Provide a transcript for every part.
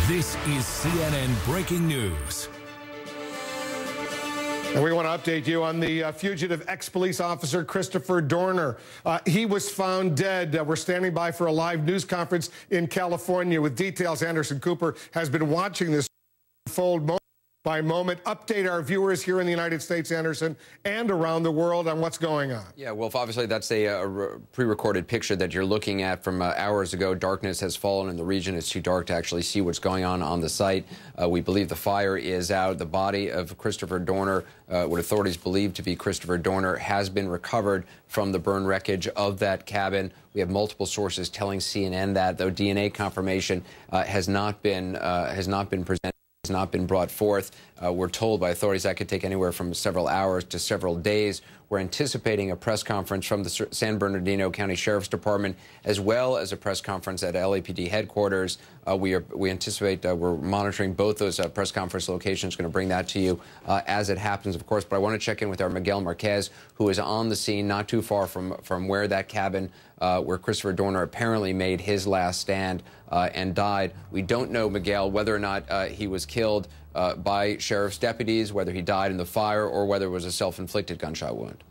This is CNN Breaking News. And we want to update you on the fugitive ex-police officer Christopher Dorner. He was found dead. We're standing by for a live news conference in California with details. Anderson Cooper has been watching this unfold moment by moment. Update our viewers here in the United States, Anderson, and around the world on what's going on. Yeah, Wolf, obviously that's a pre-recorded picture that you're looking at from hours ago. Darkness has fallen in the region. It's too dark to actually see what's going on the site. We believe the fire is out. The body of Christopher Dorner, what authorities believe to be Christopher Dorner, has been recovered from the burn wreckage of that cabin. We have multiple sources telling CNN that, though DNA confirmation has not been presented. Has not been brought forth. We're told by authorities that could take anywhere from several hours to several days. We're anticipating a press conference from the San Bernardino County Sheriff's Department, as well as a press conference at LAPD headquarters. We anticipate we're monitoring both those press conference locations. Going to bring that to you as it happens, of course. But I want to check in with our Miguel Marquez, who is on the scene, not too far from where that cabin, where Christopher Dorner apparently made his last stand and died. We don't know, Miguel, whether or not he was killed by sheriff's deputies, whether he died in the fire, or whether it was a self-inflicted gunshot wound.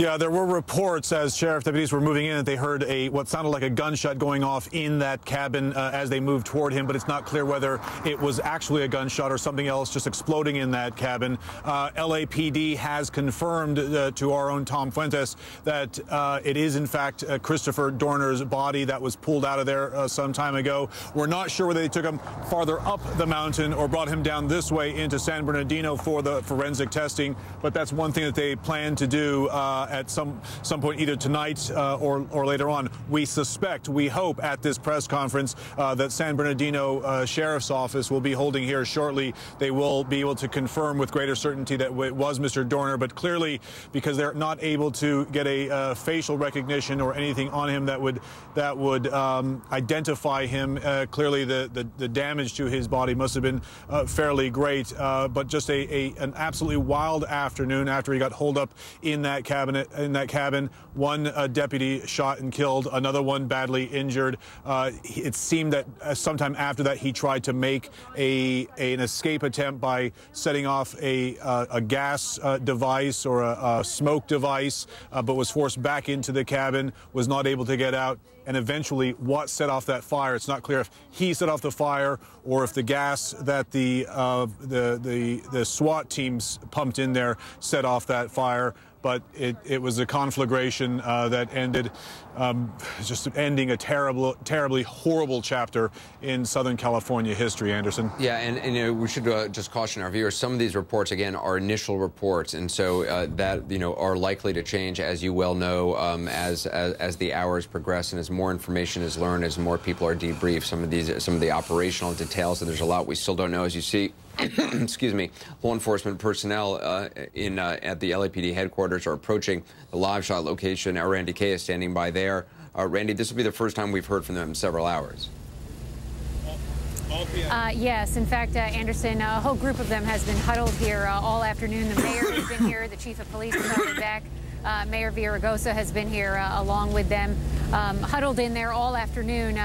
Yeah, there were reports as sheriff deputies were moving in that they heard what sounded like a gunshot going off in that cabin as they moved toward him, but it's not clear whether it was actually a gunshot or something else just exploding in that cabin. LAPD has confirmed to our own Tom Fuentes that it is, in fact, Christopher Dorner's body that was pulled out of there some time ago. We're not sure whether they took him farther up the mountain or brought him down this way into San Bernardino for the forensic testing, but that's one thing that they plan to do at some point, either tonight or later on. We suspect, we hope, at this press conference that San Bernardino Sheriff's Office will be holding here shortly. They will be able to confirm with greater certainty that it was Mr. Dorner, but clearly, because they're not able to get a facial recognition or anything on him that would identify him, clearly the damage to his body must have been fairly great. But just an absolutely wild afternoon after he got holed up in that cabin. One deputy shot and killed, another one badly injured. It seemed that sometime after that he tried to make an escape attempt by setting off a gas device or a smoke device, but was forced back into the cabin, was not able to get out. And eventually, what set off that fire? It's not clear if he set off the fire or if the gas that the SWAT teams pumped in there set off that fire. But it was a conflagration that ended, just ending a terribly horrible chapter in Southern California history, Anderson. Yeah, and you know, we should just caution our viewers. Some of these reports, again, are initial reports, and so that, you know, are likely to change, as you well know, as the hours progress and as more information is learned, as more people are debriefed. Some of the operational details, and there's a lot we still don't know, as you see. Excuse me, law enforcement personnel at the LAPD headquarters are approaching the live shot location. Our Randy Kay is standing by there. Randy, this will be the first time we've heard from them in several hours. Yes, in fact, Anderson, a whole group of them has been huddled here all afternoon. The mayor has been here, the chief of police is already back. Mayor Villaraigosa has been here along with them, huddled in there all afternoon.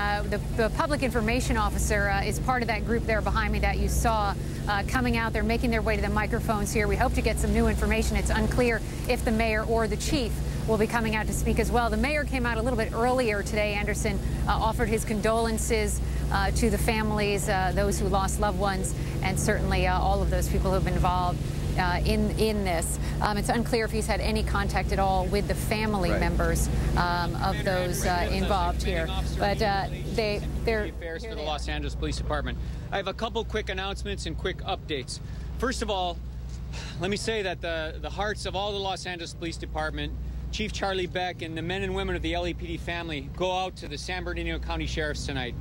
The public information officer is part of that group there behind me that you saw coming out. They're making their way to the microphones here. We hope to get some new information. It's unclear if the mayor or the chief will be coming out to speak as well. The mayor came out a little bit earlier today. Anderson offered his condolences to the families, those who lost loved ones, and certainly all of those people who have been involved in this. It's unclear if he's had any contact at all with the family members of those involved here. But they're affairs for the Los Angeles Police Department. I have a couple quick announcements and quick updates. First of all, let me say that the hearts of all the Los Angeles Police Department, Chief Charlie Beck, and the men and women of the LAPD family go out to the San Bernardino County Sheriffs tonight.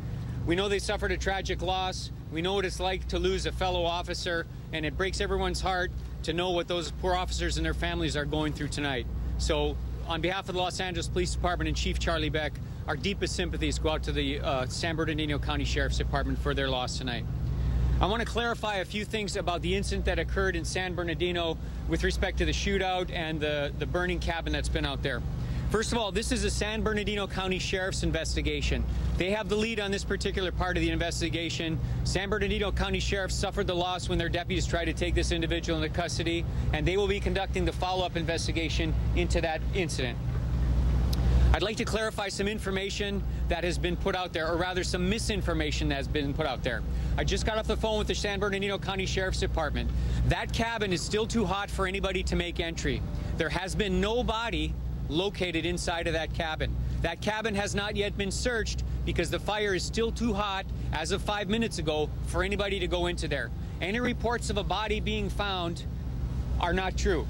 We know they suffered a tragic loss. We know what it's like to lose a fellow officer, and it breaks everyone's heart to know what those poor officers and their families are going through tonight. So on behalf of the Los Angeles Police Department and Chief Charlie Beck, our deepest sympathies go out to the San Bernardino County Sheriff's Department for their loss tonight. I want to clarify a few things about the incident that occurred in San Bernardino with respect to the shootout and the burning cabin that's been out there. First of all, this is a San Bernardino County Sheriff's investigation. They have the lead on this particular part of the investigation. San Bernardino County Sheriff suffered the loss when their deputies tried to take this individual into custody, and they will be conducting the follow-up investigation into that incident. I'd like to clarify some information that has been put out there, or rather some misinformation that has been put out there. I just got off the phone with the San Bernardino County Sheriff's Department. That cabin is still too hot for anybody to make entry. There has been no body located inside of that cabin. That cabin has not yet been searched because the fire is still too hot as of 5 minutes ago for anybody to go into there. Any reports of a body being found are not true.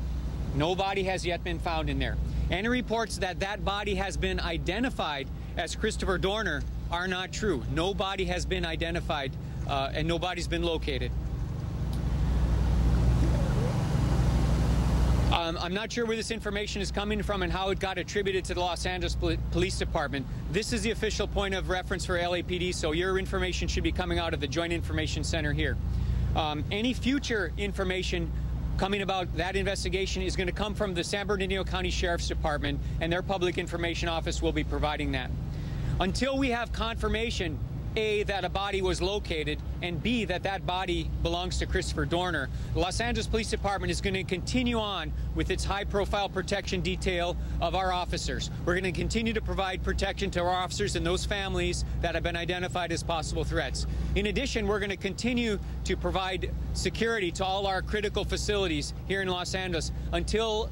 No body has yet been found in there. Any reports that that body has been identified as Christopher Dorner are not true. No body has been identified and nobody's been located. I'm not sure where this information is coming from and how it got attributed to the Los Angeles Police Department. This is the official point of reference for LAPD, so your information should be coming out of the Joint Information Center here. Any future information coming about that investigation is going to come from the San Bernardino County Sheriff's Department, and their Public Information Office will be providing that. Until we have confirmation, A, that a body was located, and B, that that body belongs to Christopher Dorner, the Los Angeles Police Department is going to continue on with its high-profile protection detail of our officers. We're going to continue to provide protection to our officers and those families that have been identified as possible threats. In addition, we're going to continue to provide security to all our critical facilities here in Los Angeles until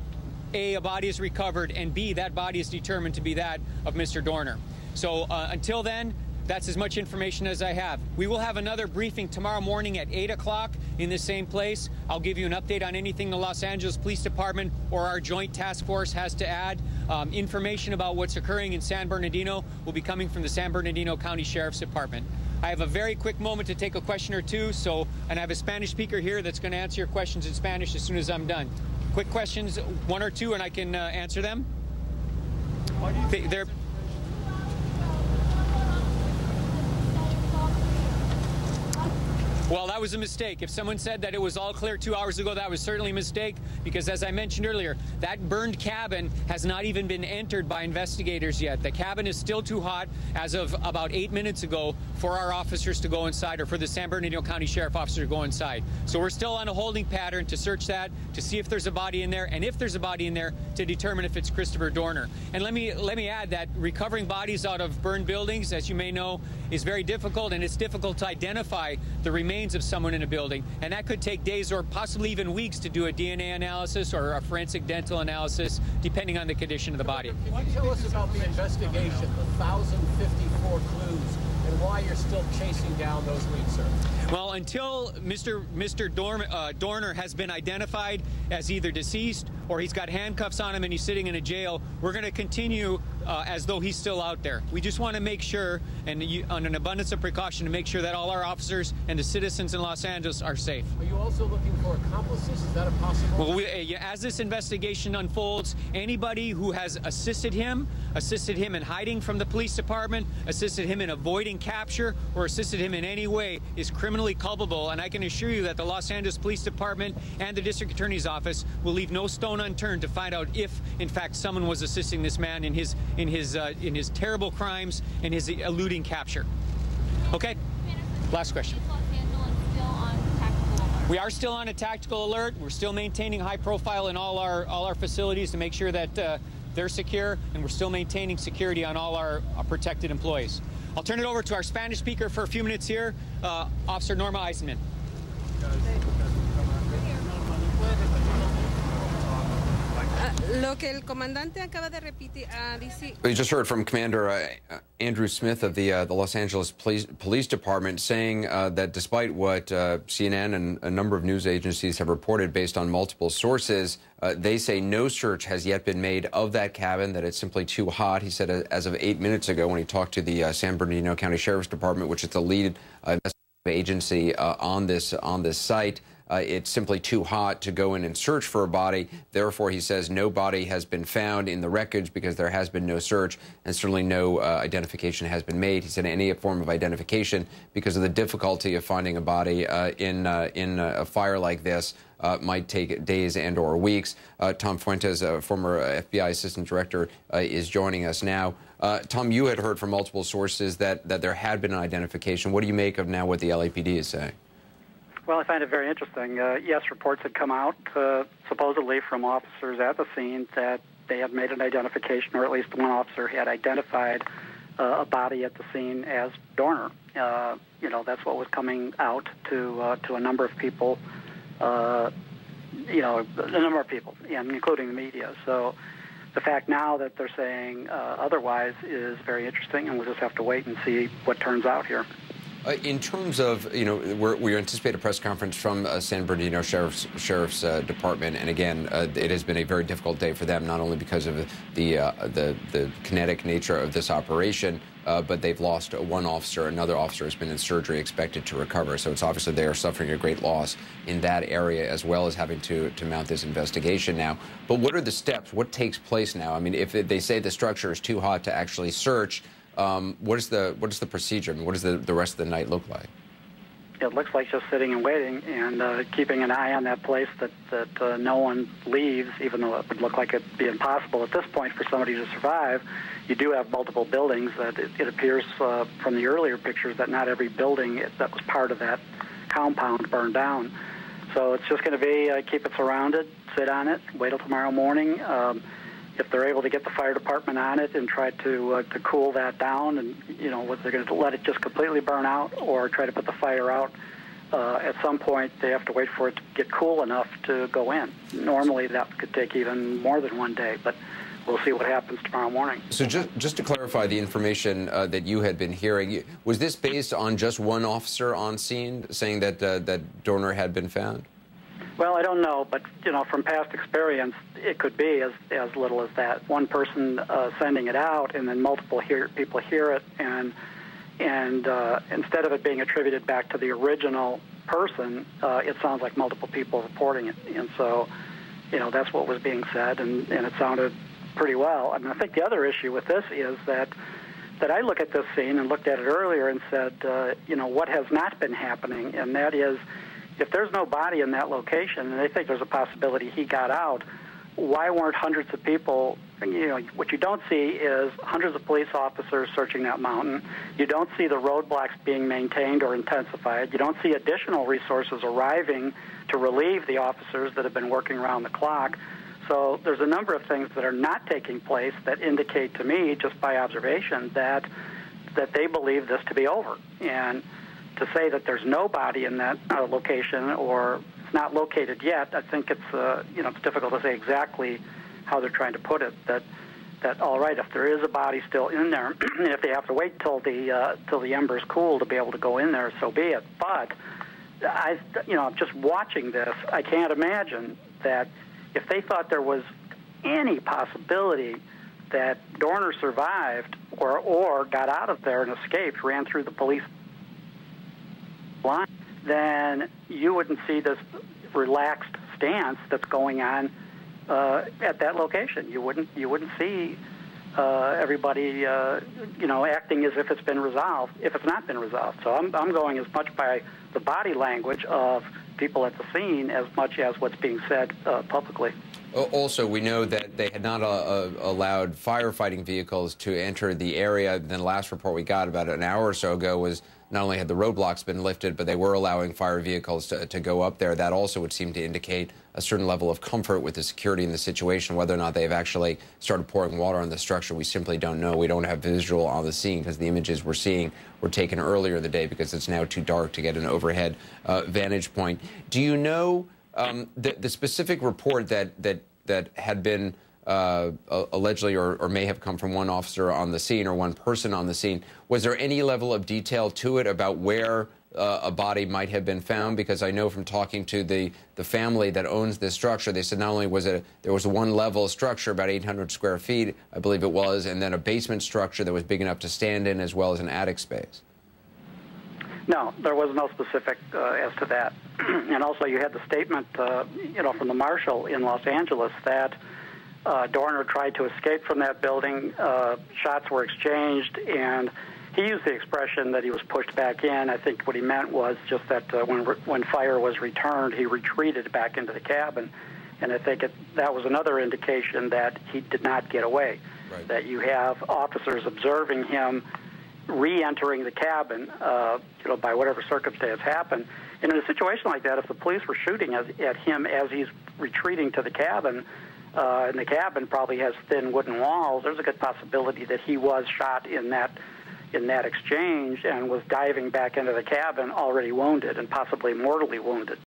A, a body is recovered, and B, that body is determined to be that of Mr. Dorner. So until then, that's as much information as I have. We will have another briefing tomorrow morning at 8 o'clock in the same place. I'll give you an update on anything the Los Angeles Police Department or our joint task force has to add. Information about what's occurring in San Bernardino will be coming from the San Bernardino County Sheriff's Department. I have a very quick moment to take a question or two, and I have a Spanish speaker here that's going to answer your questions in Spanish as soon as I'm done. Quick questions, one or two, and I can answer them. Why do you think They're Well, that was a mistake. If someone said that it was all clear 2 hours ago, that was certainly a mistake, because as I mentioned earlier, that burned cabin has not even been entered by investigators yet. The cabin is still too hot as of about 8 minutes ago for our officers to go inside, or for the San Bernardino County Sheriff officer to go inside. So we're still on a holding pattern to search that, to see if there's a body in there, and if there's a body in there, to determine if it's Christopher Dorner. And let me add that recovering bodies out of burned buildings, as you may know, is very difficult, and it's difficult to identify the remains of someone in a building, and that could take days or possibly even weeks to do a DNA analysis or a forensic dental analysis, depending on the condition of the body. Can you tell us about the investigation, the 1,054 clues, and why you're still chasing down those leads, sir? Well, until Mr. Dorner has been identified as either deceased or he's got handcuffs on him and he's sitting in a jail, we're going to continue as though he's still out there. We just want to make sure, and on an abundance of precaution, to make sure that all our officers and the citizens in Los Angeles are safe. Are you also looking for accomplices? Is that a possible? Well, as this investigation unfolds, anybody who has assisted him in hiding from the police department, assisted him in avoiding capture, or assisted him in any way is criminally culpable. And I can assure you that the Los Angeles Police Department and the District Attorney's Office will leave no stone unturned to find out if, in fact, someone was assisting this man in his terrible crimes and his eluding capture. Okay. Last question. We are still on a tactical alert. We're still maintaining high profile in all our facilities to make sure that they're secure, and we're still maintaining security on all our protected employees. I'll turn it over to our Spanish speaker for a few minutes here, Officer Norma Eisenman. Lo que el comandante acaba de repetir, We just heard from Commander Andrew Smith of the Los Angeles Police Department saying that despite what CNN and a number of news agencies have reported based on multiple sources, they say no search has yet been made of that cabin, that it's simply too hot. He said as of 8 minutes ago when he talked to the San Bernardino County Sheriff's Department, which is the lead investigative agency on this site, it's simply too hot to go in and search for a body. Therefore, he says no body has been found in the wreckage because there has been no search, and certainly no identification has been made. He said any form of identification, because of the difficulty of finding a body in a fire like this, might take days and/or weeks. Tom Fuentes, former FBI Assistant Director, is joining us now. Tom, you had heard from multiple sources that there had been an identification. What do you make of now what the LAPD is saying? Well, I find it very interesting. Yes, reports had come out, supposedly from officers at the scene, that they had made an identification, or at least one officer had identified a body at the scene as Dorner. That's what was coming out to a number of people, a number of people, including the media. So the fact now that they're saying otherwise is very interesting, and we'll just have to wait and see what turns out here. In terms of, we anticipate a press conference from San Bernardino Sheriff's Department, and again, it has been a very difficult day for them, not only because of the kinetic nature of this operation, but they've lost one officer. Another officer has been in surgery, expected to recover. So it's obviously they are suffering a great loss in that area, as well as having to mount this investigation now. But what are the steps? What takes place now? I mean, if they say the structure is too hot to actually search, what is the procedure? I mean, what does the rest of the night look like? It looks like just sitting and waiting and keeping an eye on that place that no one leaves, even though it would look like it'd be impossible at this point for somebody to survive. You do have multiple buildings. It appears from the earlier pictures that not every building that was part of that compound burned down. So it's just going to be keep it surrounded, sit on it, wait till tomorrow morning. If they're able to get the fire department on it and try to cool that down, and whether they're going to let it just completely burn out or try to put the fire out, at some point they have to wait for it to get cool enough to go in. Normally that could take even more than one day, but we'll see what happens tomorrow morning. So just to clarify the information that you had been hearing, was this based on just one officer on scene saying that Dorner had been found? Well, I don't know, but from past experience, it could be as little as that. One person sending it out, and then multiple people hear it, and instead of it being attributed back to the original person, it sounds like multiple people reporting it, and so that's what was being said, and it sounded pretty well. I mean, I think the other issue with this is that I look at this scene and looked at it earlier and said, what has not been happening, and that is, if there's no body in that location and they think there's a possibility he got out, why weren't hundreds of people, what you don't see is hundreds of police officers searching that mountain. You don't see the roadblocks being maintained or intensified. You don't see additional resources arriving to relieve the officers that have been working around the clock. So there's a number of things that are not taking place that indicate to me, just by observation, that they believe this to be over. And to say that there's nobody in that location or it's not located yet, I think it's it's difficult to say exactly how they're trying to put it. That all right, if there is a body still in there, and if they have to wait till the embers cool to be able to go in there, so be it. But just watching this, I can't imagine that if they thought there was any possibility that Dorner survived or got out of there and escaped, ran through the police line, then you wouldn't see this relaxed stance that's going on at that location. You wouldn't see everybody acting as if it's been resolved, if it's not been resolved. So I'm going as much by the body language of people at the scene as much as what's being said publicly. Also, we know that they had not allowed firefighting vehicles to enter the area. Then the last report we got about an hour or so ago was not only had the roadblocks been lifted, but they were allowing fire vehicles to go up there. That also would seem to indicate a certain level of comfort with the security in the situation. Whether or not they've actually started pouring water on the structure, we simply don't know. We don't have visual on the scene because the images we're seeing were taken earlier in the day because it's now too dark to get an overhead vantage point. Do you know the specific report that had been allegedly or may have come from one officer on the scene or one person on the scene? Was there any level of detail to it about where a body might have been found? Because I know from talking to the family that owns this structure, they said not only was there was a one-level structure, about 800 square feet, I believe it was, and then a basement structure that was big enough to stand in, as well as an attic space. No, there was no specific as to that. And also you had the statement, from the marshal in Los Angeles that Dorner tried to escape from that building. Shots were exchanged, and he used the expression that he was pushed back in. I think what he meant was just that when fire was returned, he retreated back into the cabin. And I think that was another indication that he did not get away, right. That you have officers observing him re-entering the cabin, by whatever circumstance happened. And in a situation like that, if the police were shooting at him as he's retreating to the cabin, and the cabin probably has thin wooden walls, there's a good possibility that he was shot in that exchange and was diving back into the cabin already wounded and possibly mortally wounded.